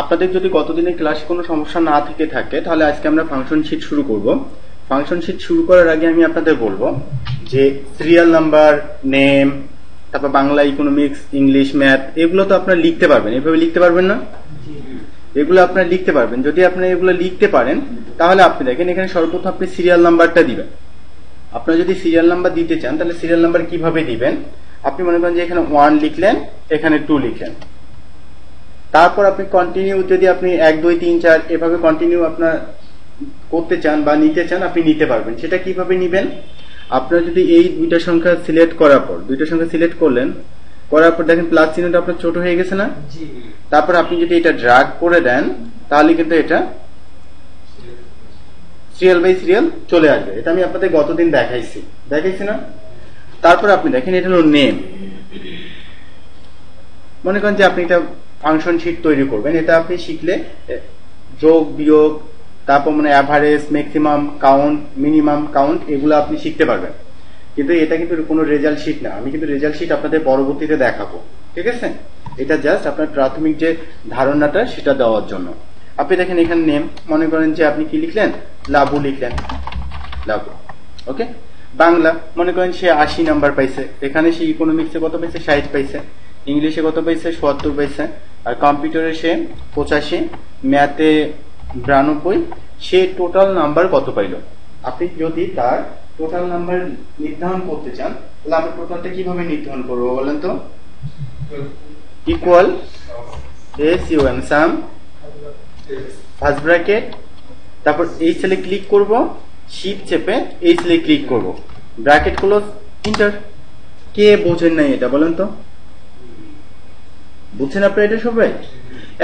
আপনাদের যদি গতদিনের ক্লাসে কোনো সমস্যা না থেকে থাকে তাহলে আজকে আমরা ফাংশন শিট শুরু করব। ফাংশন শিট শুরু করার আগে আমি আপনাদের বলবো যে সিরিয়াল নাম্বার, নেম, তারপর বাংলা, ইকোনমিক্স, ইংলিশ, ম্যাথ এগুলো তো আপনারা লিখতে পারবেন। এভাবে লিখতে পারবেন না? এগুলো আপনারা লিখতে পারবেন। যদি আপনারা এগুলো লিখতে পারেন তাহলে আপনি দেখেন এখানে সর্বপ্রথম আপনি সিরিয়াল নাম্বারটা দিবেন। আপনারা যদি সিরিয়াল নাম্বার দিতে চান তাহলে সিরিয়াল নাম্বার কিভাবে দিবেন? আপনি মনে করেন যে এখানে 1 লিখলেন, এখানে 2 লিখলেন, তারপর আপনি কন্টিনিউ, যদি আপনি 1 2 3 4 এভাবে কন্টিনিউ আপনার করতে চান বা নিতে চান আপনি নিতে পারবেন। সেটা কিভাবে নিবেন? আপনারা যদি এই দুইটা সংখ্যা সিলেক্ট করার পর, দুইটা সংখ্যা সিলেক্ট করলেন, করার পর দেখেন প্লাস চিহ্নটা আপনার ছোট হয়ে গেছে না? তারপর আপনি যদি এটা ড্র্যাগ করে দেন তাহলে কিন্তু এটা সিরিয়াল বাই সিরিয়াল চলে আসবে। এটা আমি আপনাদের গতদিন দেখাইছি না? তারপর আপনি দেখেন এটা হলো নেম। মনে করেন যে আপনি এটা ফাংশন শিট তৈরি করবেন। এটা আপনি শিখলে যোগ, বিয়োগ, তারপর মানে average, maximum count, minimum count এগুলো আপনি শিখতে পারবেন। কিন্তু এটা কিন্তু কোনো রেজাল্ট শিট না। আমি কিন্তু রেজাল্ট শিট আপনাদের পরবর্তীতে দেখাবো, ঠিক আছে? এটা জাস্ট আপনার প্রাথমিক যে ধারণাটা সেটা দেওয়ার জন্য। আপনি দেখেন এখানে নেম, মনে করেন যে আপনি কি লিখলেন? লাবু লিখলেন, লাবু। ওকে। বাংলা, মনে করেন সে 80 নাম্বার পাইছে, এখানে সে ইকোনমিক্সে কত পাইছে? 60 পাইছে, ইংলিশে কত পাইছে? 70 পাইছে, আর কম্পিউটারে সে 85, ম্যাথে 92, সে টোটাল নাম্বার কত পাইল? আপনি যদি তার টোটাল নাম্বার নির্ধারণ করতে চান তাহলে আমরা টোটালটা কিভাবে নির্ধারণ করবো বলেন তো? ইকুয়াল SUM, সাম, ফার্স্ট ব্র্যাকেট, তারপর এই সেলে ক্লিক করব, শিফট চেপে এই সেলে ক্লিক করব, ব্র্যাকেট ক্লোজ, এন্টার। কে বোঝেন নাই এটা বলেন তো? বুঝছেন আপনারা এটা সবাই?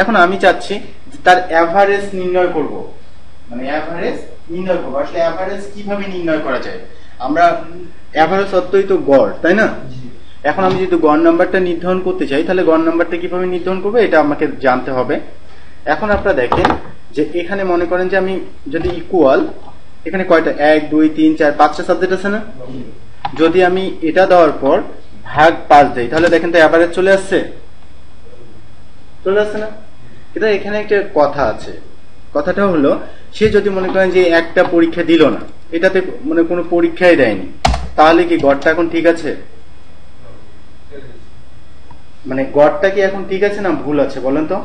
এখন আমি চাচ্ছি তার অ্যাভারেজ নির্ণয় করব। মানে অ্যাভারেজ নির্ণয় করব। আসলে অ্যাভারেজ কিভাবে নির্ণয় করা যায়? আমরা অ্যাভারেজ অর্থই তো গড়, তাই না? এখন আমি যদি গড় নাম্বারটা নির্ধারণ করতে চাই তাহলে গড় নাম্বারটা কিভাবে নির্ধারণ করবো এটা আমাকে জানতে হবে। এখন আপনারা দেখেন যে এখানে মনে করেন যে আমি যদি ইকুয়াল, এখানে কয়টা? 1 2 3 4 5টা সাবজেক্ট আছে না? যদি আমি এটা দেওয়ার পর ভাগ 5 দেই তাহলে দেখেন তো অ্যাভারেজ চলে আসছে না? কিন্তু এখানে একটা কথা আছে। কথাটা হলো সে যদি মনে করেন যে একটা পরীক্ষা দিল না, এটাতে মানে কোনো পরীক্ষাই দেয়নি, তাহলে কি গড়টা এখন ঠিক আছে? মানে গড়টা কি এখন ঠিক আছে না ভুল আছে বলেন তো?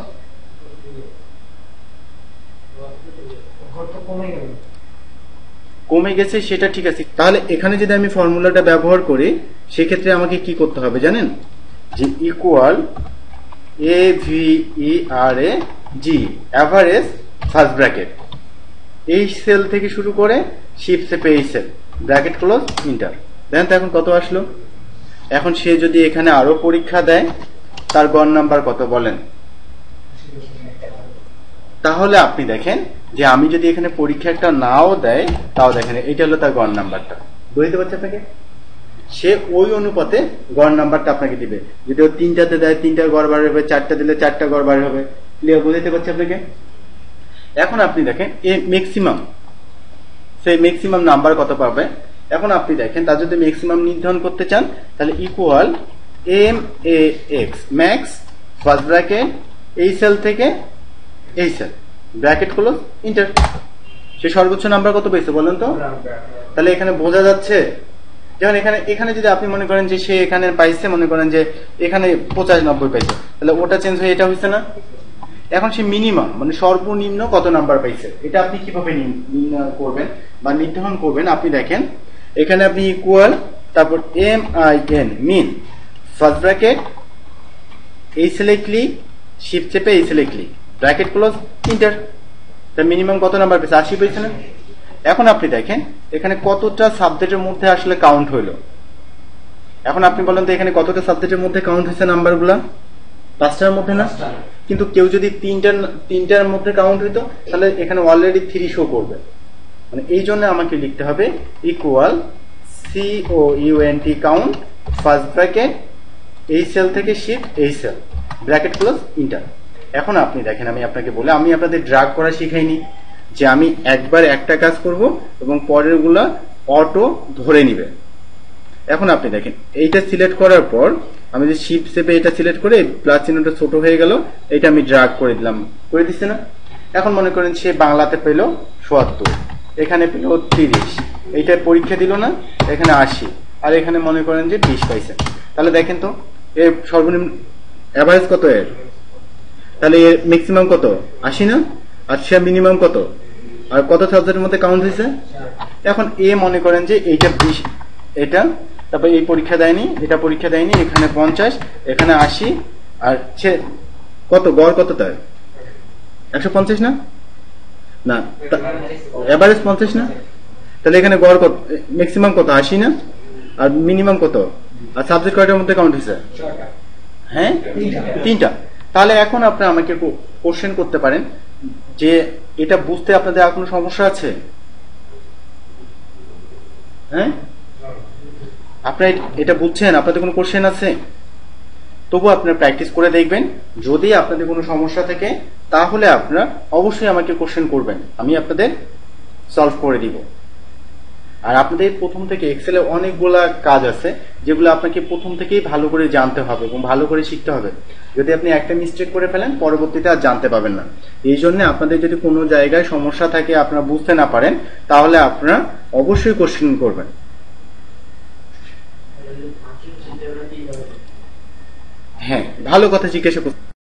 কমে গেছে, সেটা ঠিক আছে। তাহলে এখানে যদি আমি ফর্মুলাটা ব্যবহার করি সেক্ষেত্রে আমাকে কি করতে হবে জানেন? যে equal AVERAG, average, first bracket, এই সেল থেকে শুরু করে শিফট চেপে এই সেল, ব্র্যাকেট ক্লোজ, এন্টার। দেখেন তো এখন কত আসলো? এখন সে যদি এখানে আরো পরীক্ষা দেয় তার গড় নাম্বার কত বলেন? তাহলে আপনি দেখেন যে আমি যদি এখানে পরীক্ষা একটা নাও দেয় তাও দেখেন এটা হলো তার গড় নাম্বারটা। বুঝতে পারছে আপনাকে? সে ওই অনুপাতে গড় নাম্বারটা আপনাকে দিবে। যদি ও 3টাতে দেয় 3টার গড় বার হবে, 4টা দিলে 4টা গড় বার হবে। ক্লিয়ার? বুঝতে পারছে আপনাকে? এখন আপনি দেখেন এই ম্যাক্সিমাম, সেই ম্যাক্সিমাম নাম্বার কত পাবে? এখন আপনি দেখেন তার যদি ম্যাক্সিমাম নির্ধারণ করতে চান তাহলে equal MAX, max, first bracket, এই সেল থেকে এই সেল, ব্র্যাকেট ক্লোজ, এন্টার। সে সর্বোচ্চ নাম্বার কত পেয়েছে বলেন তো? তাহলে এখানে বোঝা যাচ্ছে যেমন এখানে যদি আপনি মনে করেন যে সে এখানে পাইছে, মনে করেন যে এখানে 95 90 পাইছে, তাহলে ওটা চেঞ্জ হয়ে এটা হয়েছে না? এখন সে মিনিমাম মানে সর্বনিম্ন কত নাম্বার পাইছে এটা আপনি কিভাবে নির্ণয় করবেন বা নির্ধারণ করবেন? আপনি দেখেন এখানে আপনি ইকুয়াল, তারপর MIN, মিন, ফার্স্ট ব্র্যাকেট, এই সেলে ক্লিক, শিফট চেপে এই সেলে ক্লিক, ব্র্যাকেট ক্লোজ, এন্টার। তার মিনিমাম কত নাম্বার পেয়েছে? 80 পেয়েছে না? এখন আপনি দেখেন এখানে কতটা সাবজেক্টের মধ্যে আসলে কাউন্ট হইলো। এখন আপনি বলেন তো এখানে কতটা সাবজেক্টের মধ্যে কাউন্ট হয়েছে নাম্বারগুলা? 5টার মধ্যে না? কিন্তু কেউ যদি 3টার মধ্যে কাউন্ট হইতো তাহলে এখানে অলরেডি 3 শো করবে। মানে এই জন্য আমাকে লিখতে হবে equal COUNT, count, first bracket, এই সেল থেকে শিফট এই সেল, ব্র্যাকেট ক্লোজ, এন্টার। এখন আপনি দেখেন আমি আপনাকে বলে আমি আপনাদের ড্র্যাগ করা শিখাইনি যে আমি একবার একটা কাজ করব এবং পরের গুলা অটো ধরে নিবে। এখন আপনি দেখেন এইটা সিলেক্ট করার পর আমি যে শিফট চেপে এটা সিলেক্ট করে প্লাস চিহ্নটা ছোট হয়ে গেল, এটা আমি ড্রাগ করে দিলাম, করে দিচ্ছি না। এখন মনে করেন সে বাংলাতে পেল ৭৭, এখানে পেল ৩০, এইটা পরীক্ষা দিল না, এখানে ৮০, আর এখানে মনে করেন যে ২০ পাইছে। তাহলে দেখেন তো এর সর্বনিম্ন অ্যাভারেজ কত এর, তাহলে এর ম্যাক্সিমাম কত ৮০ না, আর সে মিনিমাম কত, আর কত সাবজেক্টের মধ্যে কাউন্ট হয়েছে। এখন এ মনে করেন যে এইটা ২০, এটা তারপর এই পরীক্ষা দেয়নি, এটা পরীক্ষা দেয়নি, এখানে ৫০, এখানে ৮০, আর সে কত গড় কত তার ১৫০ না, না এভারেজ ৫০ না, তাহলে এখানে গড় কত, ম্যাক্সিমাম কত ৮০ না, আর মিনিমাম কত, আর সাবজেক্ট কয়টার মধ্যে কাউন্ট হয়েছে, হ্যাঁ ৩টা। তাহলে এখন আপনারা আমাকে কোশ্চেন করতে পারেন যে এটা বুঝতে আপনাদের আর কোনো সমস্যা আছে? হ্যাঁ, আপনারা এটা বুঝছেন, আপনাদের কোনো কোশ্চেন আছে? তবু আপনারা প্র্যাকটিস করে দেখবেন, যদি আপনাদের কোনো সমস্যা থাকে তাহলে আপনারা অবশ্যই আমাকে কোশ্চেন করবেন, আমি আপনাদের সলভ করে দিব। আর আপনাদের প্রথম থেকে এক্সেলে অনেকগুলা কাজ আছে যেগুলো আপনাকে প্রথম থেকেই ভালো করে জানতে হবে এবং ভালো করে শিখতে হবে। যদি আপনি একটা মিস্টেক করে ফেলেন পরবর্তীতে আর জানতে পাবেন না। এই জন্য আপনাদের যদি কোনো জায়গায় সমস্যা থাকে, আপনারা বুঝতে না পারেন, তাহলে আপনারা অবশ্যই কোশ্চেন করবেন। হ্যাঁ, ভালো কথা জিজ্ঞাসা করতে